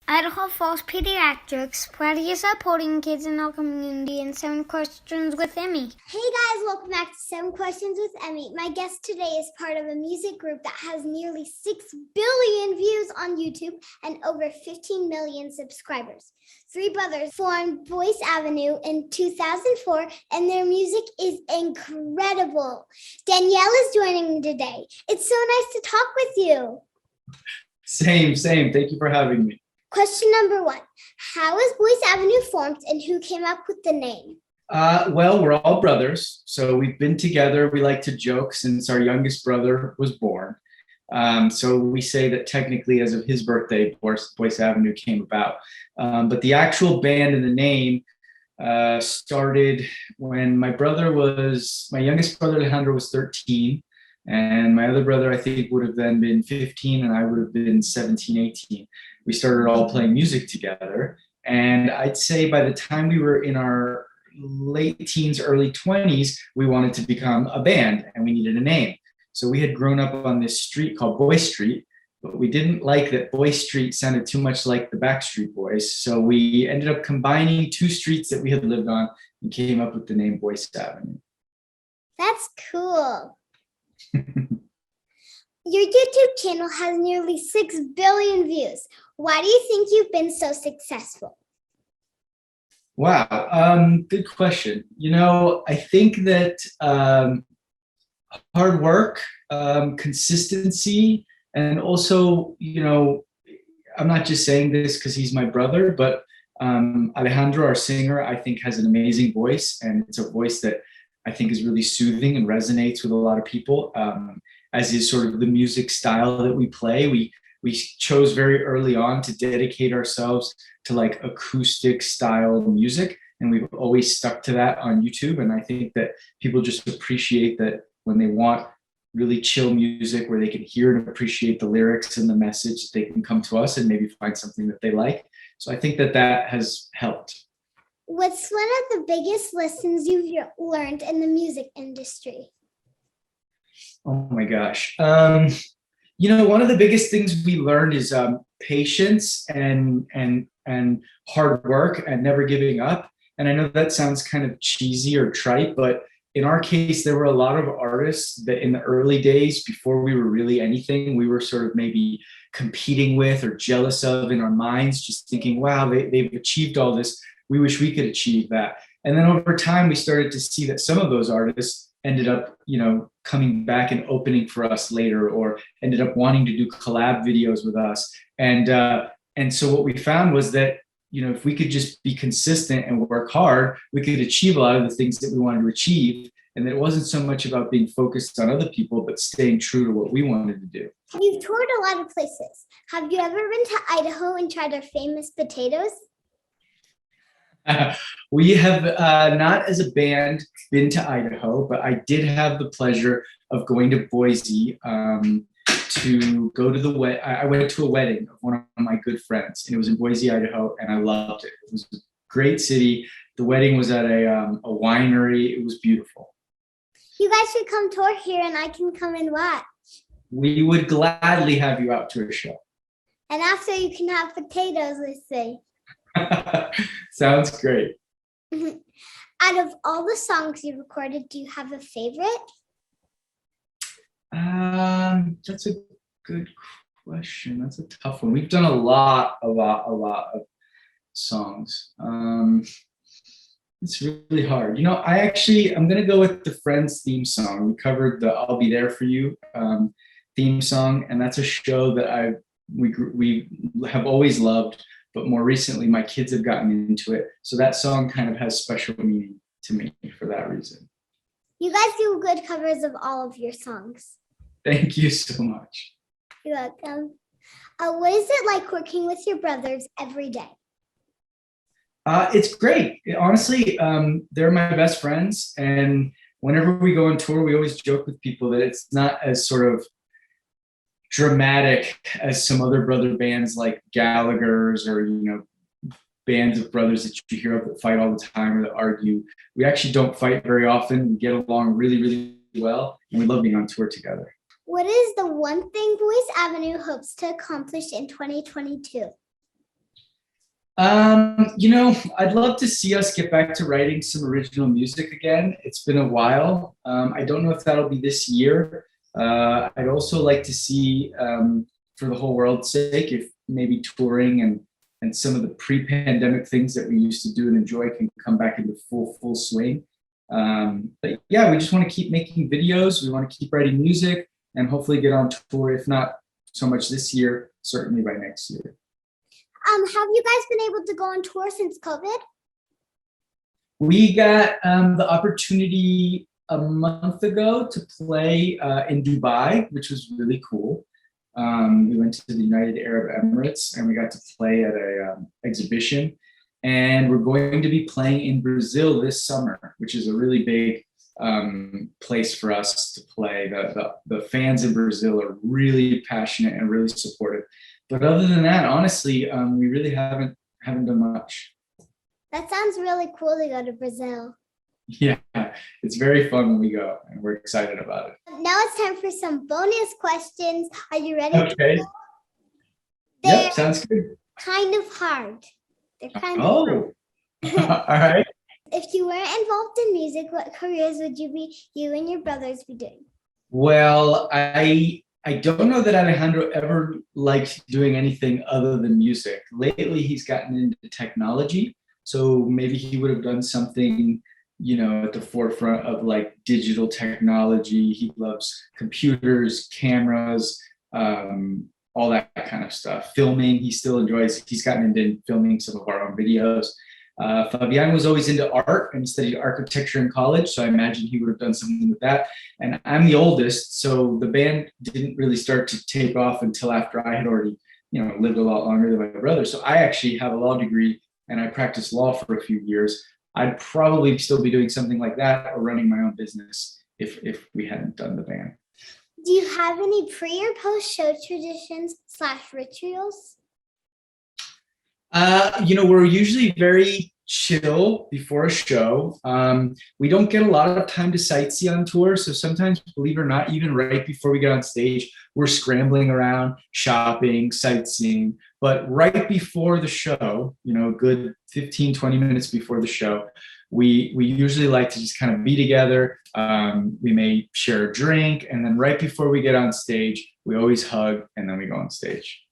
Idaho Falls Pediatrics, proudly supporting kids in our community, and 7 Questions with Emmy. Hey guys, welcome back to 7 Questions with Emmy. My guest today is part of a music group that has nearly 6 billion views on YouTube and over 15 million subscribers. 3 brothers formed Boyce Avenue in 2004, and their music is incredible. Danielle is joining me today. It's so nice to talk with you. Same. Thank you for having me. Question number 1. How was Boyce Avenue formed, and who came up with the name? Well, we're all brothers, so we've been together. We like to joke since our youngest brother was born. So we say that technically as of his birthday, Boyce Avenue came about. But the actual band and the name started when my youngest brother Alejandro was 13, and my other brother I think would have then been 15, and I would have been 17, 18. We started all playing music together. And I'd say by the time we were in our late teens, early 20s, we wanted to become a band and we needed a name. So we had grown up on this street called Boyce Street, but we didn't like that Boyce Street sounded too much like the Backstreet Boys. So we ended up combining 2 streets that we had lived on and came up with the name Boyce Avenue. That's cool. Your YouTube channel has nearly 6 billion views. Why do you think you've been so successful? Wow, good question. I think that hard work, consistency, and also, I'm not just saying this because he's my brother, but Alejandro, our singer, I think has an amazing voice, and it's a voice that I think is really soothing and resonates with a lot of people, as is sort of the music style that we play. We chose very early on to dedicate ourselves to like acoustic style music, and we've always stuck to that on YouTube. And I think that people just appreciate that when they want really chill music where they can hear and appreciate the lyrics and the message, they can come to us and maybe find something that they like. So I think that has helped. What's one of the biggest lessons you've learned in the music industry? Oh my gosh. One of the biggest things we learned is patience and hard work and never giving up. And I know that sounds kind of cheesy or trite, but in our case, there were a lot of artists that in the early days, before we were really anything, we were sort of maybe competing with or jealous of in our minds, just thinking, wow, they've achieved all this. We wish we could achieve that. And then over time, we started to see that some of those artists ended up, coming back and opening for us later, or ended up wanting to do collab videos with us. And so what we found was that, if we could just be consistent and work hard, we could achieve a lot of the things that we wanted to achieve. And that it wasn't so much about being focused on other people, but staying true to what we wanted to do. You've toured a lot of places. Have you ever been to Idaho and tried our famous potatoes? We have not as a band been to Idaho, but I did have the pleasure of going to Boise to go to I went to a wedding of one of my good friends, and it was in Boise, Idaho, and I loved it. It was a great city. The wedding was at a winery. It was beautiful. You guys should come tour here, and I can come and watch. We would gladly have you out to a show. And after, you can have potatoes, let's say. Sounds great. Out of all the songs you recorded, do you have a favorite? That's a good question. That's a tough one. We've done a lot of songs. It's really hard. I'm going to go with the Friends theme song. We covered the I'll Be There For You theme song, and that's a show that we have always loved. But more recently, my kids have gotten into it. So that song kind of has special meaning to me for that reason. You guys do good covers of all of your songs. Thank you so much. You're welcome. What is it like working with your brothers every day? It's great. Honestly, they're my best friends. And whenever we go on tour, we always joke with people that it's not as sort of dramatic as some other brother bands like Gallagher's or bands of brothers that you hear of that fight all the time or that argue. We actually don't fight very often. We get along really, really well, and we love being on tour together. What is the one thing Boyce Avenue hopes to accomplish in 2022? I'd love to see us get back to writing some original music again. It's been a while. I don't know if that'll be this year. I'd also like to see, for the whole world's sake, if maybe touring and some of the pre-pandemic things that we used to do and enjoy can come back into full swing. But yeah, we just want to keep making videos. We want to keep writing music and hopefully get on tour, if not so much this year, certainly by next year. Have you guys been able to go on tour since COVID? We got the opportunity a month ago to play in Dubai, which was really cool. We went to the United Arab Emirates and we got to play at a exhibition. And we're going to be playing in Brazil this summer, which is a really big place for us to play. The fans in Brazil are really passionate and really supportive. But other than that, honestly, we really haven't done much. That sounds really cool to go to Brazil. Yeah, it's very fun when we go, and we're excited about it. Now it's time for some bonus questions. Are you ready? Okay. Yep, sounds good. Kind of hard. They're kind of hard. All right. If you weren't involved in music, what careers would you and your brothers be doing? Well, I don't know that Alejandro ever liked doing anything other than music. Lately, he's gotten into technology. So maybe he would have done something, at the forefront of like digital technology. He loves computers, cameras, all that kind of stuff. Filming, he still enjoys. He's gotten into filming some of our own videos. Fabian was always into art and he studied architecture in college, so I imagine he would have done something with that. And I'm the oldest, so the band didn't really start to take off until after I had already, lived a lot longer than my brother. So I actually have a law degree and I practiced law for a few years. I'd probably still be doing something like that or running my own business if we hadn't done the band. Do you have any pre or post show traditions / rituals? We're usually very chill before a show. We don't get a lot of time to sightsee on tour. So sometimes, believe it or not, even right before we get on stage, we're scrambling around, shopping, sightseeing. But right before the show, a good 15, 20 minutes before the show, we usually like to just kind of be together. We may share a drink. And then right before we get on stage, we always hug and then we go on stage.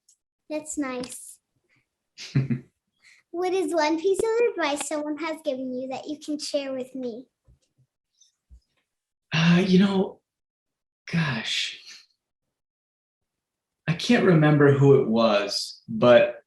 That's nice. What is one piece of advice someone has given you that you can share with me? Gosh, I can't remember who it was, but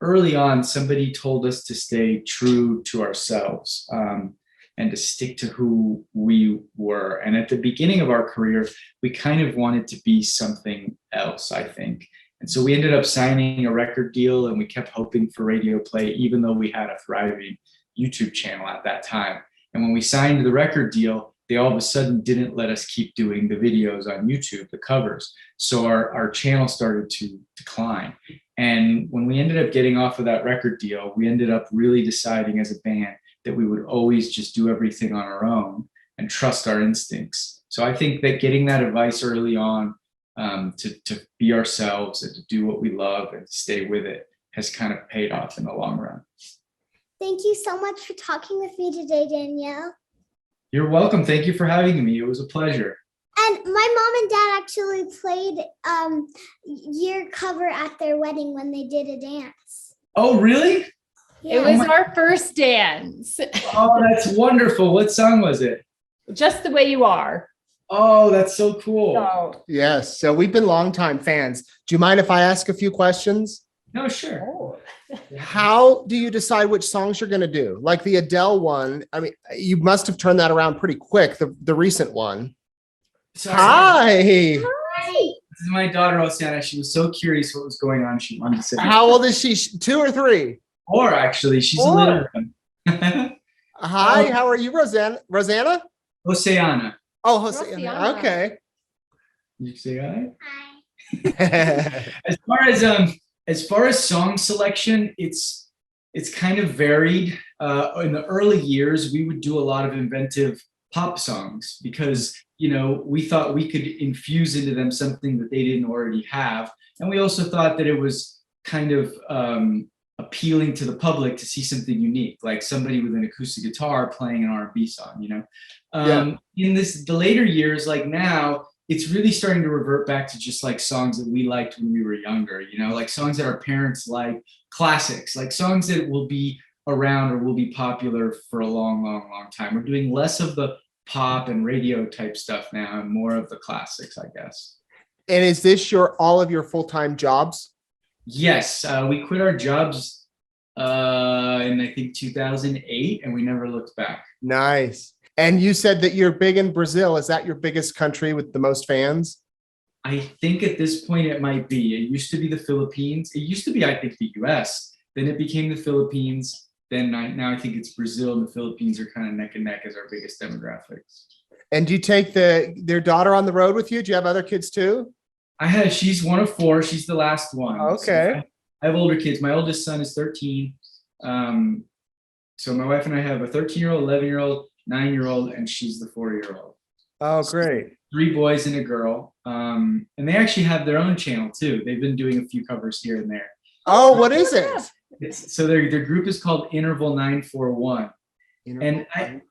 early on, somebody told us to stay true to ourselves and to stick to who we were. And at the beginning of our career, we kind of wanted to be something else, I think. And so we ended up signing a record deal and we kept hoping for radio play, even though we had a thriving YouTube channel at that time. And when we signed the record deal, they all of a sudden didn't let us keep doing the videos on YouTube, the covers. So our channel started to decline. And when we ended up getting off of that record deal, we ended up really deciding as a band that we would always just do everything on our own and trust our instincts. So I think that getting that advice early on, to be ourselves and to do what we love and to stay with it has kind of paid off in the long run. Thank you so much for talking with me today, Danielle. You're welcome. Thank you for having me. It was a pleasure. And my mom and dad actually played your cover at their wedding when they did a dance. Oh, really? Yeah. It was our first dance. Oh, that's wonderful. What song was it? Just the Way You Are. Oh, that's so cool. Yes. So we've been longtime fans. Do you mind if I ask a few questions? No, sure. Oh. How do you decide which songs you're going to do? Like the Adele one. I mean, you must have turned that around pretty quick. The recent one. Sorry. Hi. This is my daughter, Oceana. She was so curious what was going on. She wanted to say. How old is she? 2 or 3? 4, actually. She's a little one. Hi. How are you, Rosanna? Oceana. Oh, Oceana. Okay. You say hi? Hi. As far as song selection, it's kind of varied. In the early years, we would do a lot of inventive pop songs because we thought we could infuse into them something that they didn't already have, and we also thought that it was kind of appealing to the public to see something unique, like somebody with an acoustic guitar playing an R&B song, you know? In the later years, like now, it's really starting to revert back to just like songs that we liked when we were younger, you know, like songs that our parents like, classics, like songs that will be around or will be popular for a long, long, long time. We're doing less of the pop and radio type stuff now and more of the classics, I guess. And is this all of your full-time jobs? Yes, we quit our jobs in I think 2008, and we never looked back. Nice. And you said that you're big in Brazil. Is that your biggest country with the most fans? I think at this point it might be. It used to be the Philippines. It used to be, I think, the US. Then it became the Philippines. Then now I think it's Brazil and the Philippines are kind of neck and neck as our biggest demographics. And do you take their daughter on the road with you? Do you have other kids too? She's one of four. She's the last one. Okay. So I have older kids. My oldest son is 13. So my wife and I have a 13-year-old, 11-year-old, 9-year-old, and she's the 4-year-old. Oh, great. 3 boys and a girl. And they actually have their own channel too. They've been doing a few covers here and there. Oh, what is it? So their group is called Interval 941. And I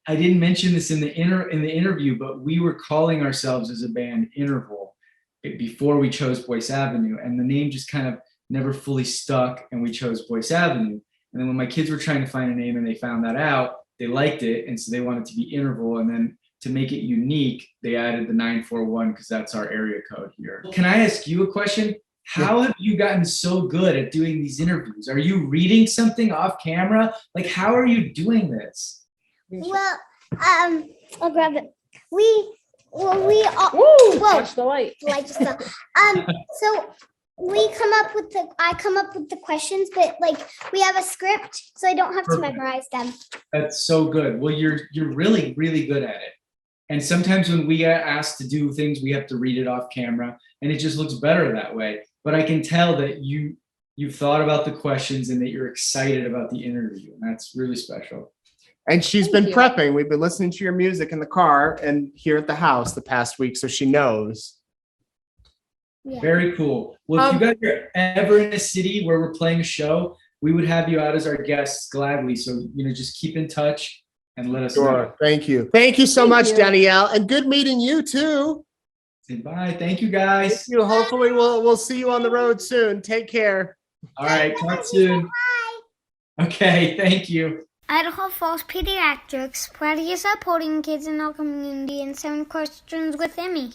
didn't mention this in the interview, but we were calling ourselves as a band Interval before we chose Boyce Avenue, and the name just kind of never fully stuck, and we chose Boyce Avenue. And then when my kids were trying to find a name and they found that out, they liked it, and so they wanted to be Interval. And then to make it unique, they added the 941 because that's our area code here. Can I ask you a question? How have you gotten so good at doing these interviews? Are you reading something off camera? Like, how are you doing this? Well, I'll grab it. We all, Woo! Touch the light. the light just fell. So I come up with the questions, but like we have a script, so I don't have to Perfect. memorize them. That's so good. Well, you're really, really good at it. And sometimes when we get asked to do things, we have to read it off camera, and it just looks better that way. But I can tell that you've thought about the questions and that you're excited about the interview, and that's really special. And she's Thank been you. prepping. We've been listening to your music in the car and here at the house the past week, so she knows. Yeah. Very cool. Well, if you guys are ever in a city where we're playing a show, we would have you out as our guests gladly. So, just keep in touch and let us know. Sure. Thank you. Thank you so Thank much, you. Danielle. And good meeting you too. Say bye. Thank you, guys. Thank you. Hopefully we'll see you on the road soon. Take care. All right. Talk soon. Okay. Thank you. Idaho Falls Pediatrics, proudly supporting kids in our community and 7 questions with Emmy.